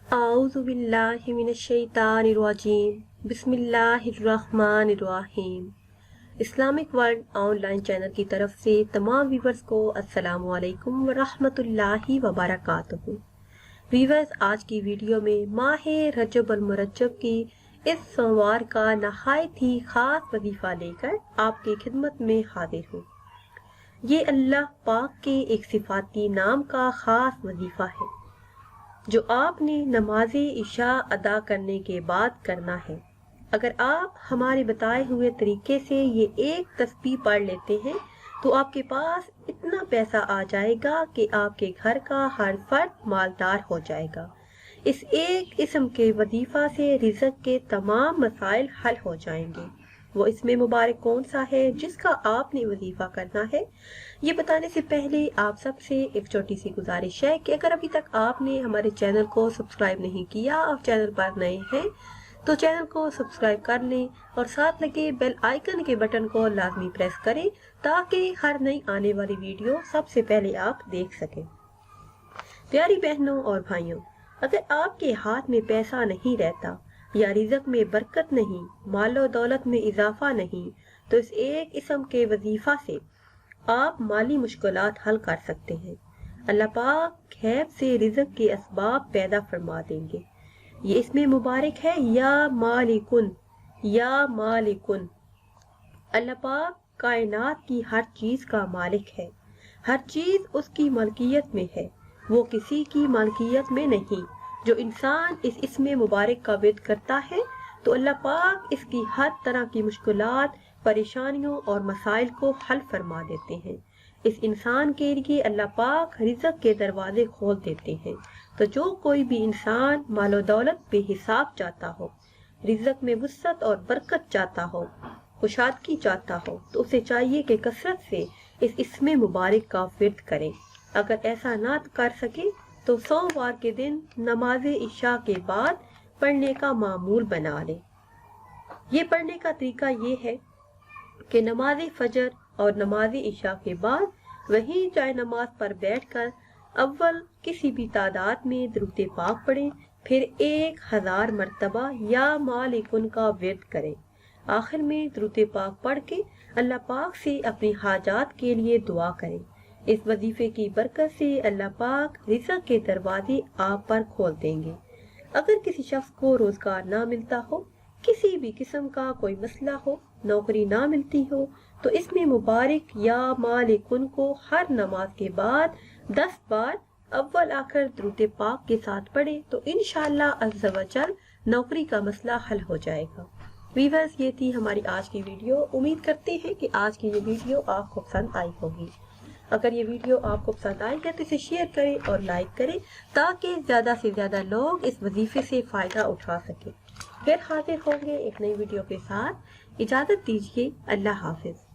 अऊज़ु बिल्लाहि मिनश्शैतानिर्रजीम बिस्मिल्लाहिर्रहमानिर्रहीम। Islamic world online channel की तरफ से तमाम व्यूवर्स को अस्सलामु अलैकुम व रहमतुल्लाहि व बरकातुहू। व्यूवर्स, आज की वीडियो में माह रजब अल मुरज्जब की इस सोमवार का नहायत ही खास वजीफा लेकर आपकी खिदमत में हाजिर हूँ। ये अल्लाह पाक के एक सिफाती नाम का खास वजीफा है जो आपने नमाज इशा अदा करने के बाद करना है। अगर आप हमारे बताए हुए तरीके से ये एक तस्बीह पढ़ लेते हैं तो आपके पास इतना पैसा आ जाएगा कि आपके घर का हर फर्द मालदार हो जाएगा। इस एक इस्म के वजीफा से रिज़्क के तमाम मसाइल हल हो जाएंगे। वो इसमें मुबारक कौन सा है जिसका आपने वजीफा करना है, ये बताने से पहले आप सबसे एक छोटी सी गुजारिश है कि अगर अभी तक आपने हमारे चैनल को सब्सक्राइब नहीं किया और चैनल पर नए हैं तो चैनल को सब्सक्राइब कर लें और साथ लगे बेल आइकन के बटन को लाजमी प्रेस करें ताकि हर नई आने वाली वीडियो सबसे पहले आप देख सकें। प्यारी बहनों और भाइयों, अगर आपके हाथ में पैसा नहीं रहता या रिज़्क में बरकत नहीं, मालो दौलत में इजाफा नहीं, तो इस एक इस्म के वजीफा से आप माली मुश्किलात हल कर सकते हैं। अल्लाह पाक खैब से रिज़्क के असबाब पैदा फरमा देंगे। ये इसमें मुबारक है या मालिकुन, या मालिकुन। अल्लाह पाक कायनात की हर चीज का मालिक है, हर चीज उसकी मलकियत में है, वो किसी की मलकियत में नहीं। जो इंसान इस इसमें मुबारक का विद करता है तो अल्लाह पाक इसकी हर तरह की मुश्किलात, परेशानियों और मसाइल को हल फरमा देते हैं। इस इंसान के लिए अल्लाह पाक रिज़्क के दरवाजे खोल देते हैं। तो जो कोई भी इंसान मालो दौलत पे हिसाब चाहता हो, रिज़्क में वुसअत और बरकत चाहता हो, खुशादगी चाहता हो, तो उसे चाहिए कि कसरत से इस इसमें मुबारक का विर्द करें। अगर ऐसा ना कर सके तो सोमवार के दिन नमाज इशा के बाद पढ़ने का मामूल बना ले। ये पढ़ने का तरीका ये है कि नमाज फजर और नमाज इशा के बाद वहीं जाए नमाज पर बैठकर अव्वल किसी भी तादाद में दुरूद पाक पढ़ें, फिर 1000 मरतबा या मालिकुन का विर्द करें। आखिर में दुरूद पाक पढ़ के अल्लाह पाक से अपनी हाजात के लिए दुआ करें। इस वजीफे की बरकत से अल्लाह पाक रिज़्क के दरवाजे आप पर खोल देंगे। अगर किसी शख्स को रोजगार ना मिलता हो, किसी भी किस्म का कोई मसला हो, नौकरी ना मिलती हो, तो इसमें मुबारक या मालिकुन को हर नमाज के बाद 10 बार अव्वल आखिर दुरूद पाक के साथ पढ़े तो इंशाअल्लाह अज़्ज़ा वजल नौकरी का मसला हल हो जाएगा। व्यूअर्स, ये थी हमारी आज की वीडियो। उम्मीद करते हैं कि आज की ये वीडियो आपको पसंद आई होगी। अगर ये वीडियो आपको पसंद आई है तो इसे शेयर करें और लाइक करें ताकि ज़्यादा से ज़्यादा लोग इस वजीफे से फ़ायदा उठा सकें। फिर हाजिर होंगे एक नई वीडियो के साथ। इजाज़त दीजिए। अल्लाह हाफिज़।